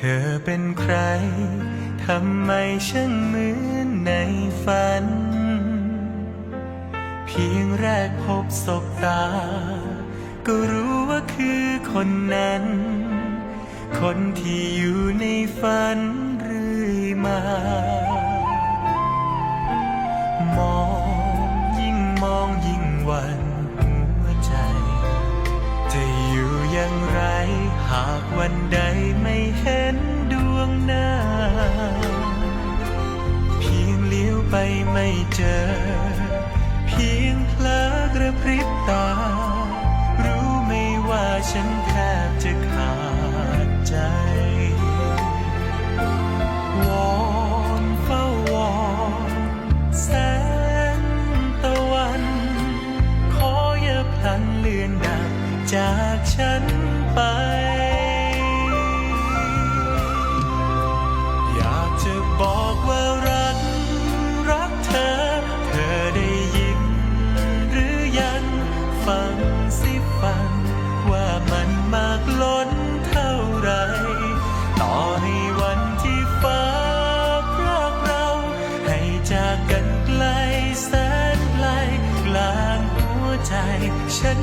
เธอเป็นใครทำไมช่างเหมือนในฝันเพียงแรกพบสบตาก็รู้ว่าคือคนนั้นคนที่อยู่ในฝันเรื่อยมามองยิ่งหวั่นหัวใจจะอยู่อย่างไรหากวันใดไม่เห็นดวงหน้าเพียงเลี้ยวไปไม่เจอเพียงเพลอกระพริบตารู้ไหมว่าฉันแทบจะขาดใจวอนเฝ้าวอนแสงตะวันขออย่าพลันเลือนดับจากฉันไปอยากจะบอกว่ารักเธอได้ยินหรือยังฟังสิฟังว่ามันมากล้นเท่าไรต่อให้วันที่ฟ้าพรากเราให้จากกันไกลแสนไกลกลางหัวใจฉัน